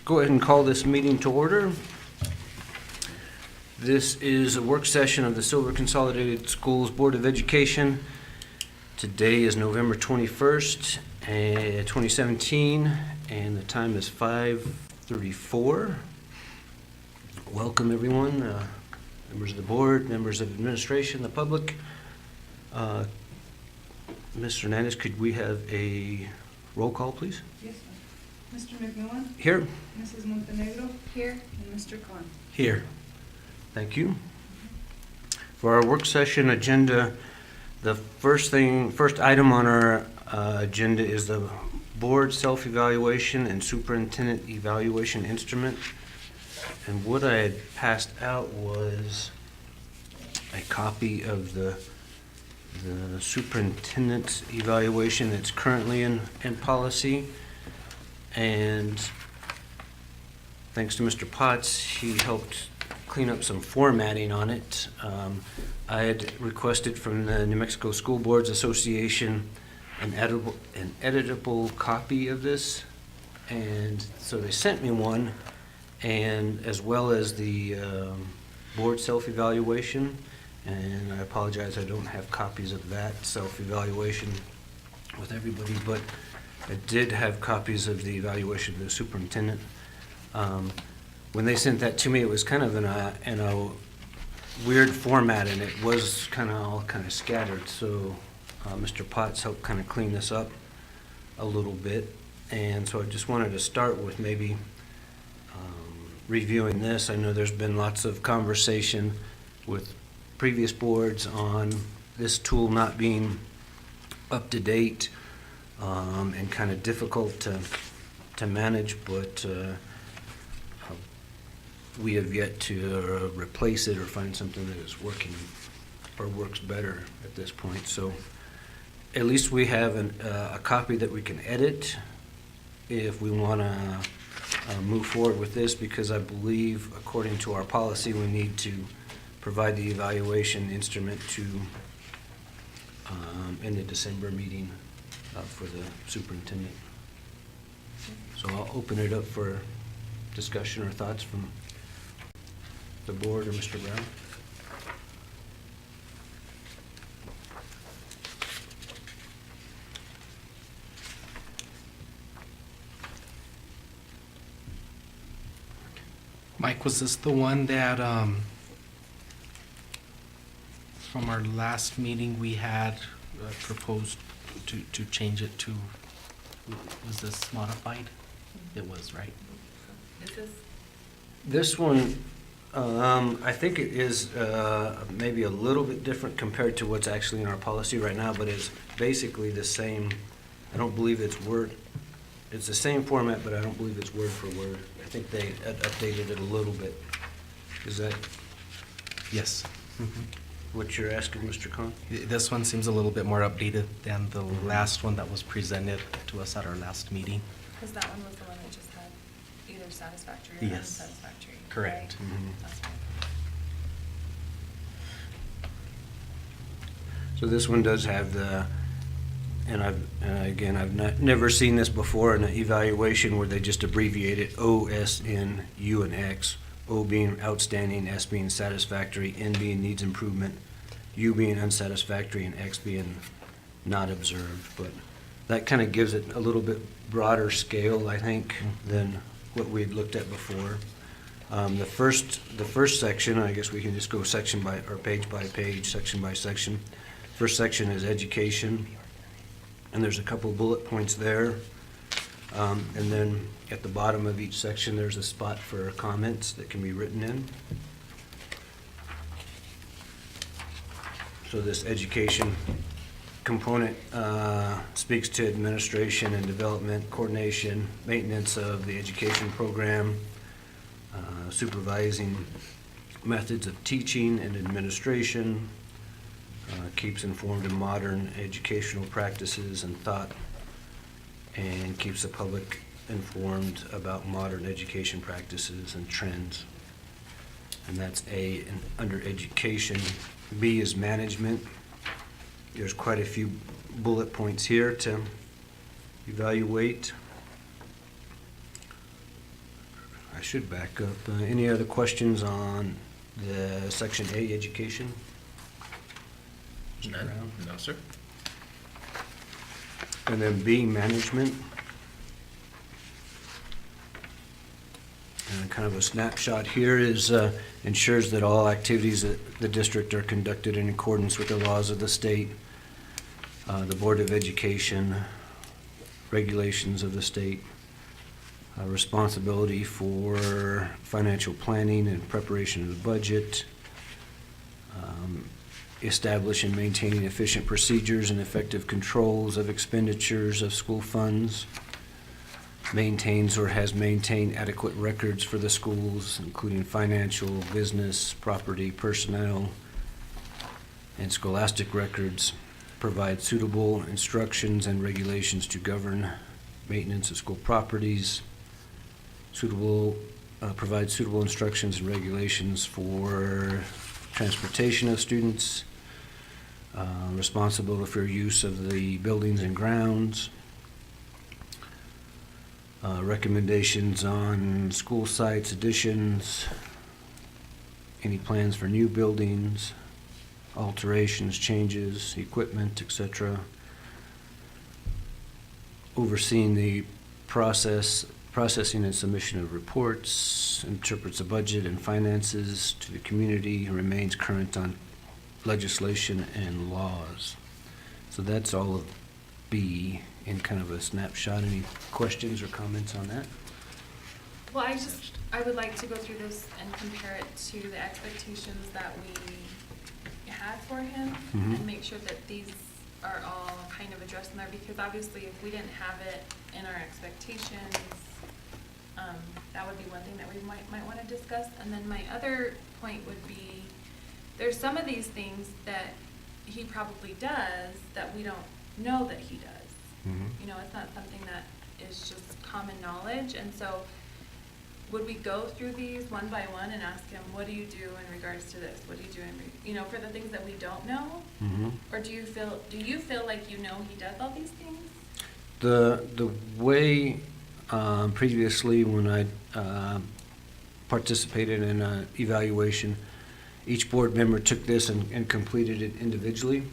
Go ahead and call this meeting to order. This is a work session of the Silver Consolidated Schools Board of Education. Today is November 21st, 2017, and the time is 5:34. Welcome, everyone, members of the board, members of administration, the public. Ms. Hernandez, could we have a roll call, please? Yes, sir. Mr. McMillan? Here. Mrs. Montenegro? Here. And Mr. Khan? Here. Thank you. For our work session agenda, the first item on our agenda is the board self-evaluation and superintendent evaluation instrument. And what I had passed out was a copy of the superintendent's evaluation that's currently in policy. And thanks to Mr. Potts, he helped clean up some formatting on it. I had requested from the New Mexico School Boards Association an editable copy of this, and so they sent me one, and as well as the board self-evaluation. And I apologize, I don't have copies of that self-evaluation with everybody, but I did have copies of the evaluation of the superintendent. When they sent that to me, it was kind of in a weird format, and it was all scattered. So Mr. Potts helped kind of clean this up a little bit, and so I just wanted to start with maybe reviewing this. I know there's been lots of conversation with previous boards on this tool not being up to date and kind of difficult to manage, but we have yet to replace it or find something that is working or works better at this point. So at least we have a copy that we can edit if we want to move forward with this, because I believe, according to our policy, we need to provide the evaluation instrument to in the December meeting for the superintendent. So I'll open it up for discussion or thoughts from the board or Mr. Brown. Mike, was this the one that from our last meeting we had proposed to change it to, was this modified? It was, right? This one, I think it is maybe a little bit different compared to what's actually in our policy right now, but it's basically the same. I don't believe it's it's the same format, but I don't believe it's word for word. I think they updated it a little bit. Is that Yes. what you're asking, Mr. Khan? This one seems a little bit more updated than the last one that was presented to us at our last meeting. Because that one was the one that just had either satisfactory or Yes. unsatisfactory. Correct. Right? Mhm. That's right. So this one does have I've never seen this before in an evaluation where they just abbreviate it O, S, N, U, and X. O being outstanding, S being satisfactory, N being needs improvement, U being unsatisfactory, and X being not observed. But that kind of gives it a little bit broader scale, I think, than what we had looked at before. The first section, I guess we can just go section by, or page by page, section by section. First section is education, and there's a couple bullet points there. And then at the bottom of each section, there's a spot for comments that can be written in. So this education component speaks to administration and development, coordination, maintenance of the education program, supervising methods of teaching and administration, keeps informed in modern educational practices and thought, and keeps the public informed about modern education practices and trends. And that's A. And under education, B is management. There's quite a few bullet points here to evaluate. I should back up. Any other questions on the Section A, education? Mr. None? Brown? No, sir. And then B, management. And kind of a snapshot here is ensures that all activities at the district are conducted in accordance with the laws of the state, the Board of Education, regulations of the state, responsibility for financial planning and preparation of the budget, establish and maintaining efficient procedures and effective controls of expenditures of school funds, maintains or has maintained adequate records for the schools, including financial, business, property, personnel, and scholastic records, provide suitable instructions and regulations to govern maintenance of school properties, provide suitable instructions and regulations for transportation of students, responsible for use of the buildings and grounds, recommendations on school sites, additions, any plans for new buildings, alterations, changes, equipment, etc. Overseeing the processing and submission of reports, interprets the budget and finances to the community, remains current on legislation and laws. So that's all of B in kind of a snapshot. Any questions or comments on that? Well, I would like to go through this and compare it to the expectations that we had for him Mhm. and make sure that these are all kind of addressed in there, because obviously if we didn't have it in our expectations, that would be one thing that we might want to discuss. And then my other point would be, there's some of these things that he probably does that we don't know that he does. You know, it's not something that is just common knowledge, and so would we go through these one by one and ask him, what do you do in regards to this? What do you do you know, for the things that we don't know? Or do you feel like you know he does all these things? The way previously when I participated in an evaluation, each board member took this and completed it individually.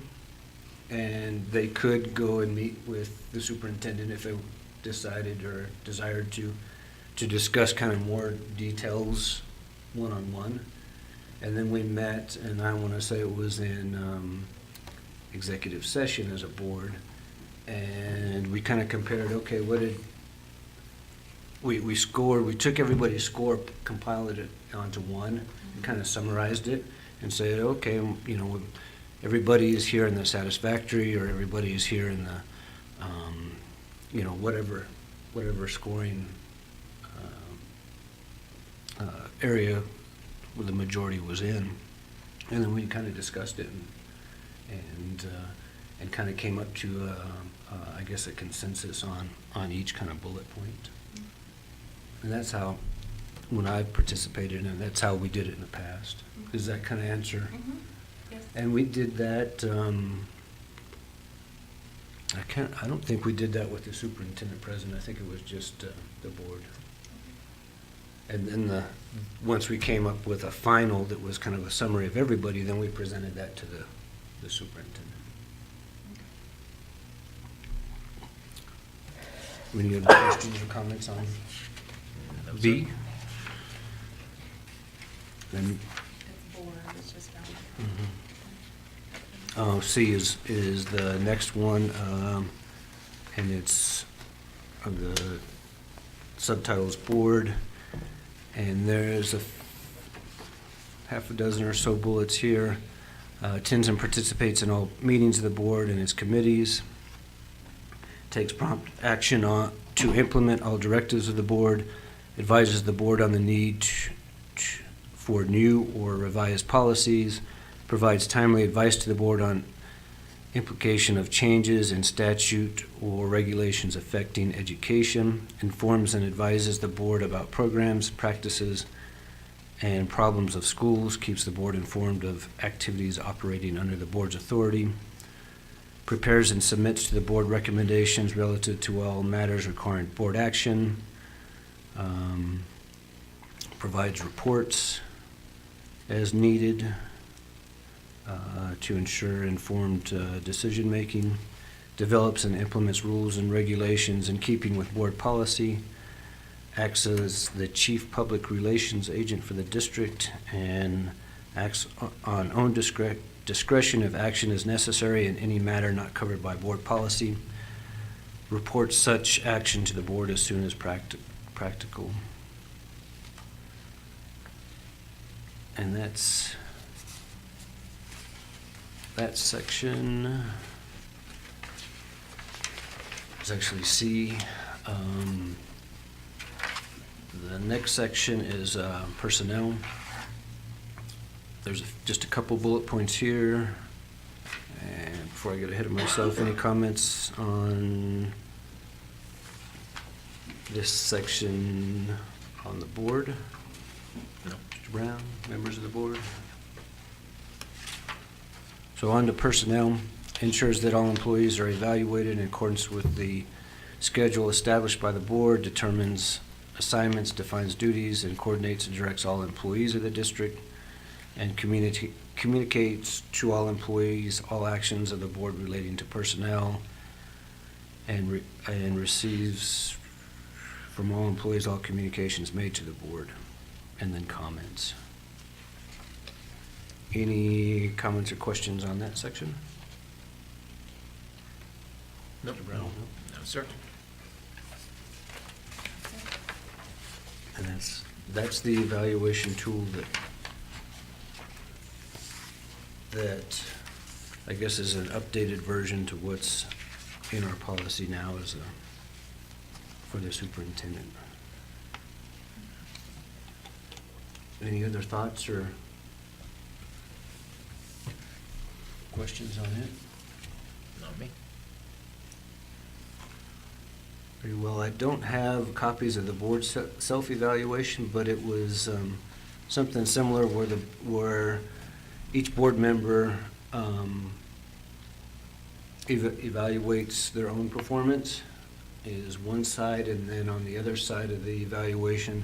And they could go and meet with the superintendent if they decided or desired to discuss kind of more details one-on-one. And then we met, and I want to say it was in executive session as a board, and we kind of compared, okay, what did, we scored, we took everybody's score, compiled it onto one, and kind of summarized it, and said, okay, you know, everybody is here in the satisfactory, or everybody is here in the, you know, whatever scoring area where the majority was in. And then we kind of discussed it and kind of came up to, I guess, a consensus on each kind of bullet point. And that's how, when I participated in it, that's how we did it in the past. Does that kind of answer? Yes. And we did that, I don't think we did that with the superintendent president. I think it was just the board. And then once we came up with a final that was kind of a summary of everybody, then we presented that to the superintendent. Any other questions or comments on That was B? it. Then It's board, it's just down. C is the next one, and it's the subtitles board, and there's half a dozen or so bullets here. Attends and participates in all meetings of the board and its committees. Takes prompt action to implement all directives of the board. Advises the board on the need for new or revised policies. Provides timely advice to the board on implication of changes in statute or regulations affecting education. Informs and advises the board about programs, practices, and problems of schools. Keeps the board informed of activities operating under the board's authority. Prepares and submits to the board recommendations relative to all matters requiring board action. provides reports as needed to ensure informed decision-making, develops and implements rules and regulations in keeping with board policy, acts as the chief public relations agent for the district, and acts on own discretion if action is necessary in any matter not covered by board policy, reports such action to the board as soon as practical. And that's that section. It's actually C. The next section is personnel. There's just a couple bullet points here. And before I get ahead of myself, any comments on this section on the board? No. Mr. Brown, members of the board? So on to personnel, ensures that all employees are evaluated in accordance with the schedule established by the board, determines assignments, defines duties, and coordinates and directs all employees of the district, and communicates to all employees all actions of the board relating to personnel, and receives from all employees all communications made to the board, and then comments. Any comments or questions on that section? Nope. Mr. Brown? No, sir. And that's the evaluation tool that I guess is an updated version to what's in our policy now for the superintendent. Any other thoughts or questions on it? Not me. Very well. I don't have copies of the board self-evaluation, but it was something similar where each board member evaluates their own performance is one side, and then on the other side of the evaluation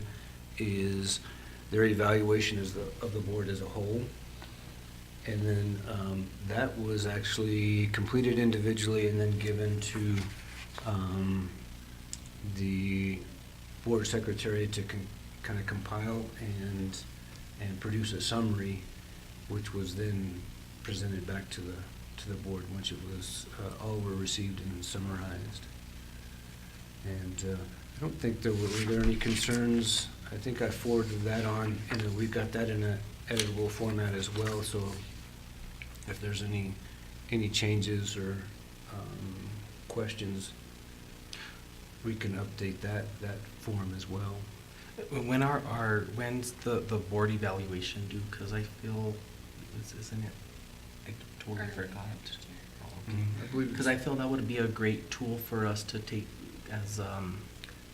is their evaluation of the board as a whole. And then that was actually completed individually and then given to the board secretary to kind of compile and produce a summary, which was then presented back to the board once it was all were received and summarized. And I don't think were there any concerns. I think I forwarded that on, and we've got that in an editable format as well. So if there's any changes or questions, we can update that form as well. When's the board evaluation due? Because I feel, isn't it, I totally forgot. Oh, okay. I believe Because I feel that would be a great tool for us to take as,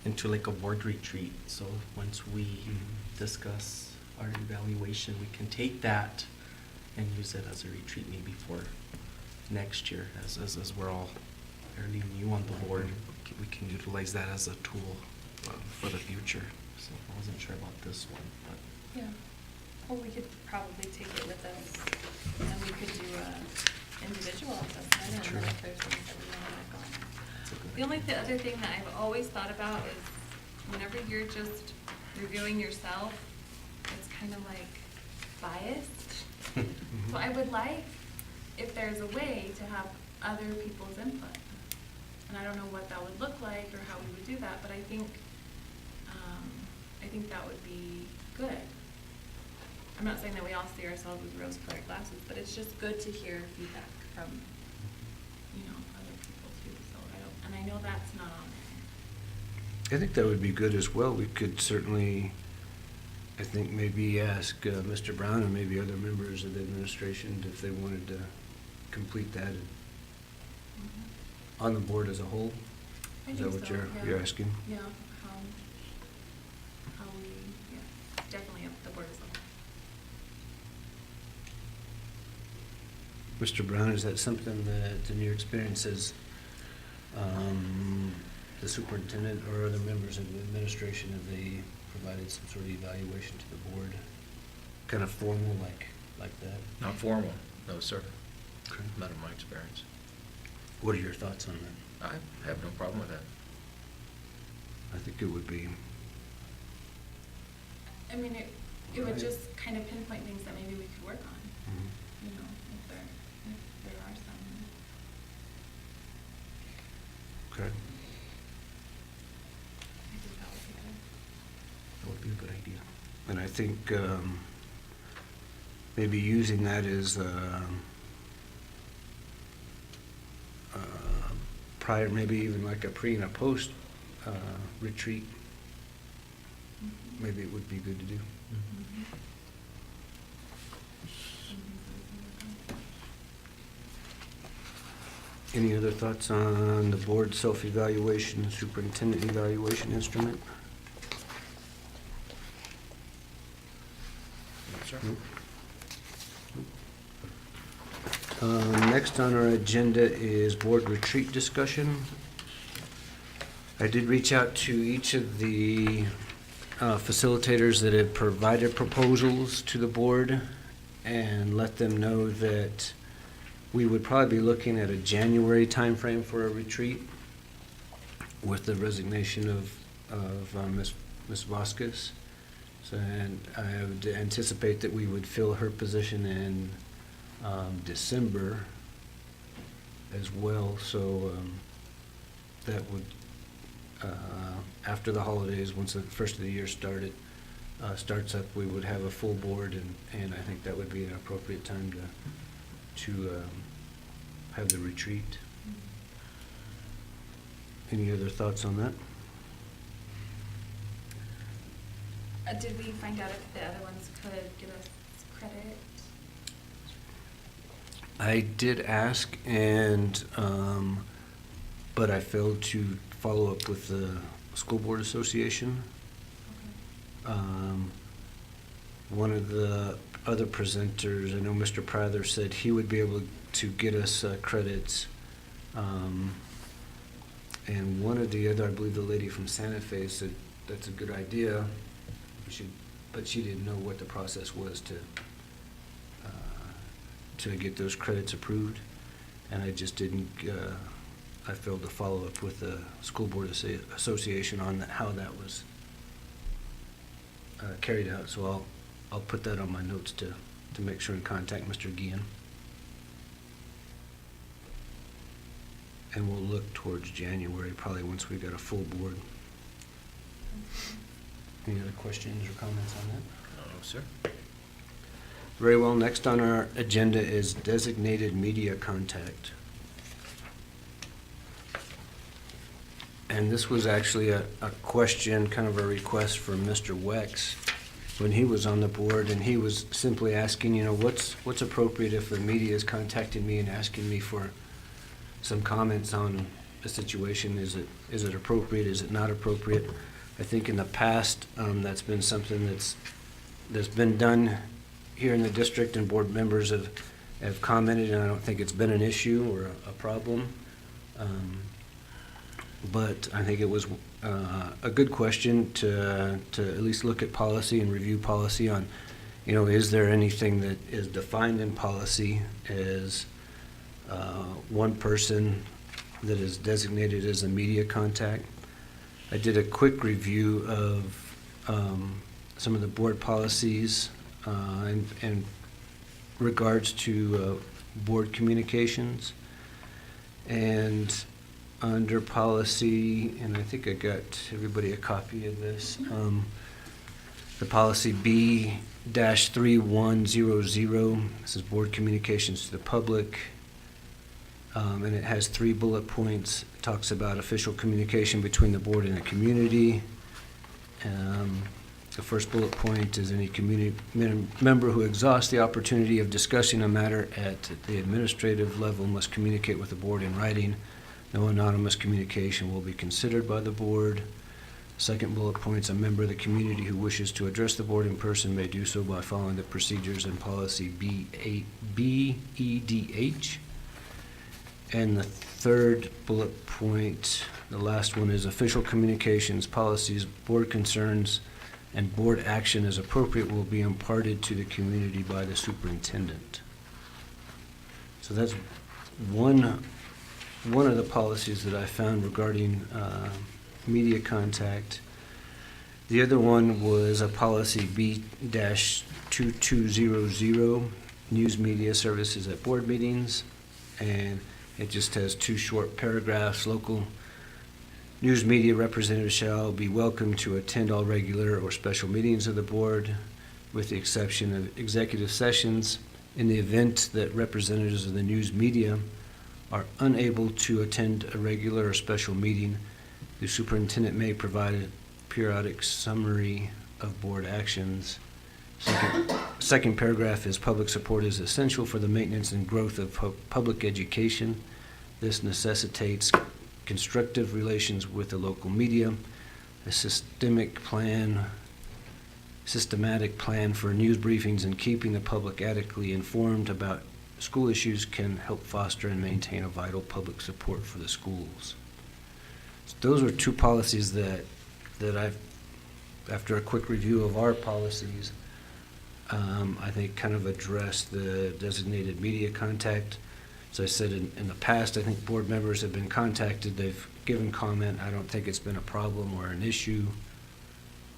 into like a board retreat. So once we discuss our evaluation, we can take that and use it as a retreat maybe for next year, as we're all fairly new on the board. We can utilize that as a tool for the future. So I wasn't sure about this one, but. Yeah, well, we could probably take it with us, and we could do a individual assessment, and True. then if there's things that we want to work on. That's a good The only idea. other thing that I've always thought about is whenever you're just reviewing yourself, it's kind of like biased. So I would like, if there's a way to have other people's input. And I don't know what that would look like or how we would do that, but I think that would be good. I'm not saying that we all see ourselves with rose-colored glasses, but it's just good to hear feedback from, other people too. So and I know that's not on there. I think that would be good as well. We could certainly, I think, maybe ask Mr. Brown and maybe other members of the administration if they wanted to complete that on the board as a whole. I Is think that what so, you're asking? Yeah, how we, definitely up the board as well. Mr. Brown, is that something that, in your experience, has the superintendent or other members of the administration, have they provided some sort of evaluation to the board? Kind of formal, like that? Not formal, no, sir. Okay. Not in my experience. What are your thoughts on that? I have no problem with that. I think it would be, I mean, it would Right. just kind of pinpoint things that maybe we could work on, mhm. you know, if there are some. Okay, I think that would be good. that would be a good idea. And I think maybe using that as prior, maybe even like a pre and a post retreat, Mhm. maybe it would be good to do. Mhm. Something that we can work on. Any other thoughts on the board self-evaluation, superintendent evaluation instrument? No, sir. Nope. Next on our agenda is board retreat discussion. I did reach out to each of the facilitators that have provided proposals to the board and let them know that we would probably be looking at a January timeframe for a retreat with the resignation of Ms. Vasquez. So, and I would anticipate that we would fill her position in December as well. So that would, after the holidays, once the first of the year starts up, we would have a full board, and I think that would be an appropriate time to have the retreat. Any other thoughts on that? Did we find out if the other ones could give us credit? I did ask, and but I failed to follow up with the school board association. Okay. One of the other presenters, I know Mr. Prather said he would be able to get us credits. And one of the other, I believe the lady from Santa Fe said that's a good idea. But she didn't know what the process was to get those credits approved. And I just didn't, I failed to follow up with the school board association on how that was carried out. So I'll put that on my notes to make sure and contact Mr. Guillen. And we'll look towards January, probably once we've got a full board. Any other questions or comments on that? No, sir. Very well. Next on our agenda is designated media contact. And this was actually a question, kind of a request from Mr. Wex when he was on the board, and he was simply asking, you know, what's appropriate if the media is contacting me and asking me for some comments on a situation? Is it appropriate? Is it not appropriate? I think in the past, that's been something that's been done here in the district, and board members have commented, and I don't think it's been an issue or a problem. But I think it was a good question to at least look at policy and review policy on, you know, is there anything that is defined in policy as one person that is designated as a media contact? I did a quick review of some of the board policies in regards to board communications. And under policy, and I think I got everybody a copy of this, the policy B-3100, this is board communications to the public. And it has 3 bullet points. It talks about official communication between the board and the community. The first bullet point is any community member who exhausts the opportunity of discussing a matter at the administrative level must communicate with the board in writing. No anonymous communication will be considered by the board. Second bullet point, a member of the community who wishes to address the board in person may do so by following the procedures in policy BEDH. And the third bullet point, the last one, is official communications, policies, board concerns, and board action as appropriate will be imparted to the community by the superintendent. So that's one of the policies that I found regarding media contact. The other one was a policy B-2200, news media services at board meetings. And it just has two short paragraphs. Local news media representatives shall be welcome to attend all regular or special meetings of the board, with the exception of executive sessions. In the event that representatives of the news media are unable to attend a regular or special meeting, the superintendent may provide a periodic summary of board actions. Second paragraph is public support is essential for the maintenance and growth of public education. This necessitates constructive relations with the local media. A systematic plan for news briefings and keeping the public adequately informed about school issues can help foster and maintain a vital public support for the schools. So those were two policies that I've, after a quick review of our policies, I think kind of address the designated media contact. As I said in the past, I think board members have been contacted, they've given comment. I don't think it's been a problem or an issue,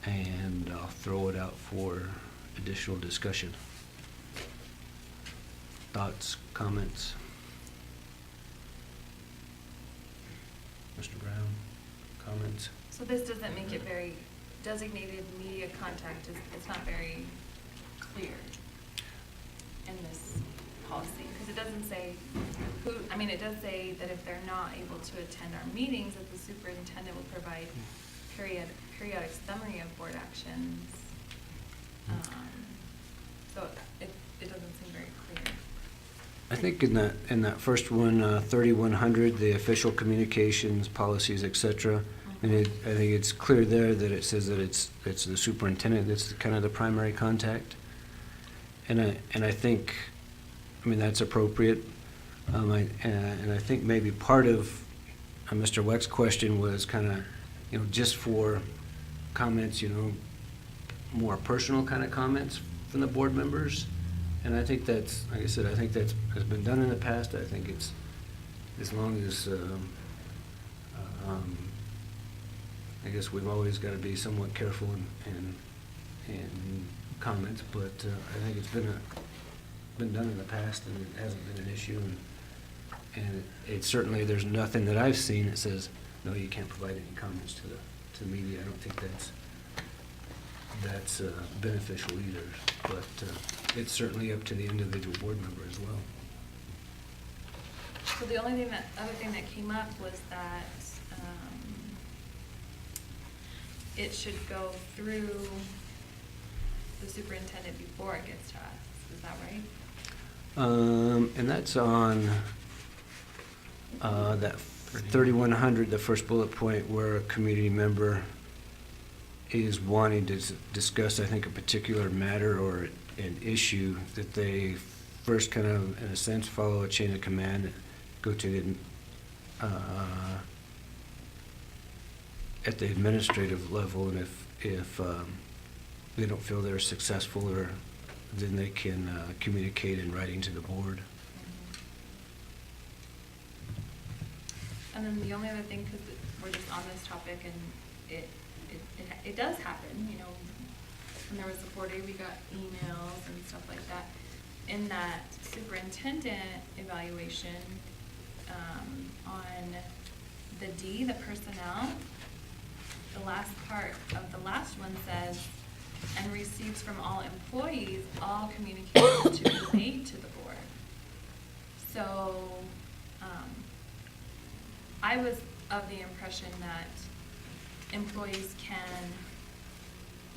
and I'll throw it out for additional discussion. Thoughts, comments? Mr. Brown, comments? So this doesn't make it very, designated media contact it's not very clear in this policy, because it doesn't say who, I mean, it does say that if they're not able to attend our meetings, that the superintendent will provide periodic summary of board actions. So it doesn't seem very clear. I think in that first one, 3100, the official communications, policies, et cetera, and I think it's clear there that it says that it's the superintendent that's kind of the primary contact. And I think, I mean, that's appropriate. And I think maybe part of Mr. Weck's question was kind of, just for comments, more personal kind of comments from the board members. And I think that's, like I said, I think that has been done in the past. I think it's, as long as, I guess we've always got to be somewhat careful in comments, but I think it's been done in the past, and it hasn't been an issue. And it certainly, there's nothing that I've seen that says, no, you can't provide any comments to the media. I don't think that's beneficial either, but it's certainly up to the individual board member as well. So the only other thing that came up was that it should go through the superintendent before it gets to us. Is that right? And that's on that 3100, the first bullet point, where a community member is wanting to discuss, I think, a particular matter or an issue, that they first kind of, in a sense, follow a chain of command, go to the at the administrative level, and if they don't feel they're successful, or then they can communicate in writing to the board. And then the only other thing, because we're just on this topic, and it does happen, when there was the 4-day, we got emails and stuff like that. In that superintendent evaluation, on the D, the personnel, the last part of the last one says, and receives from all employees all communications to be made to the board. So, I was of the impression that employees can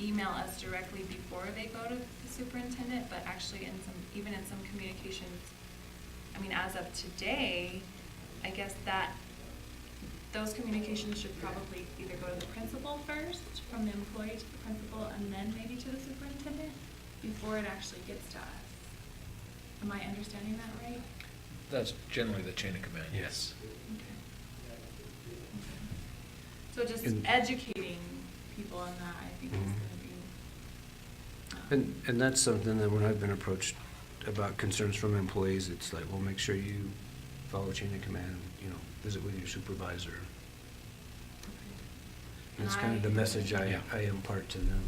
email us directly before they go to the superintendent, but actually even in some communications, I mean, as of today, I guess that those communications should probably either go to the principal first, from the employee to the principal, and then maybe to the superintendent, before it actually gets to us. Am I understanding that right? That's generally the chain of command, yes. So just And- educating people on that, I think is Mhm. gonna be. And that's something that when I've been approached about concerns from employees, it's like, well, make sure you follow chain of command, you know, visit with your supervisor. And it's kind of the message Yeah. I impart to them.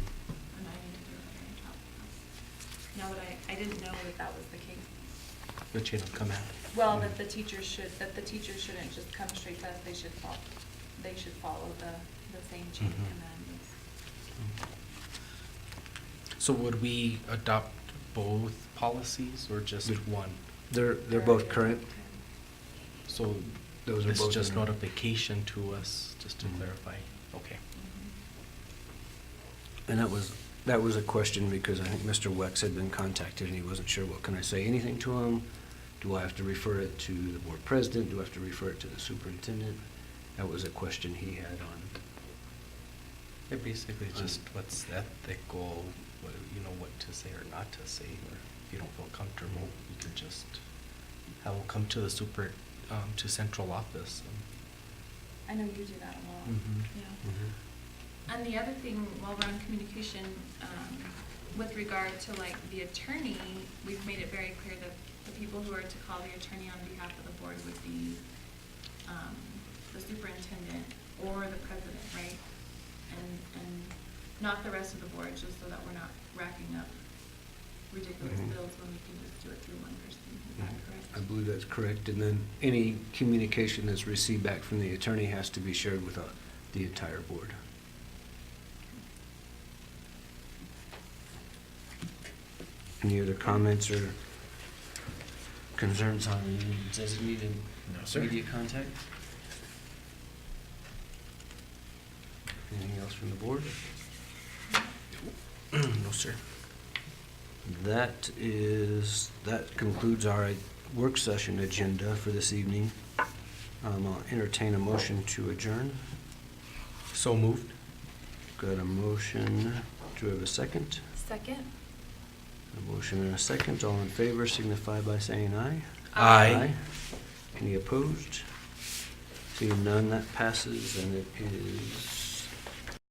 And I need to do a better job of that. Now that I didn't know that that was the case. The chain of command. Well, that the teachers shouldn't just come straight to us, they should follow the same chain of Mhm. command. So would we adopt both policies or just Good. one? They're They're both already current. adopted. So Those are this is both just in- notification to us, just to Mhm. clarify. Okay. Mhm. And that was a question because I think Mr. Wex had been contacted and he wasn't sure, well, can I say anything to him? Do I have to refer it to the board president? Do I have to refer it to the superintendent? That was a question he had on. It basically just what's ethical, what to say or not to say, or if you don't feel comfortable, you could just have them come to the to central office. I know you do that a lot, Mhm. yeah. And the other thing, while we're on communication, with regard to like the attorney, we've made it very clear that the people who are to call the attorney on behalf of the board would be, the superintendent or the president, right? And not the rest of the board, just so that we're not racking up ridiculous Mhm. bills when we can just do it through one person, is that correct? I believe that's correct. And then any communication that's received back from the attorney has to be shared with the entire board. Any other comments or concerns on designated No, sir. media contact? Anything else from the board? No, sir. That concludes our work session agenda for this evening. I'll entertain a motion to adjourn. So moved. Got a motion. Do we have a second? Second? A motion and a second. All in favor signify by saying aye. Aye. Any opposed? Seeing none, that passes, and it is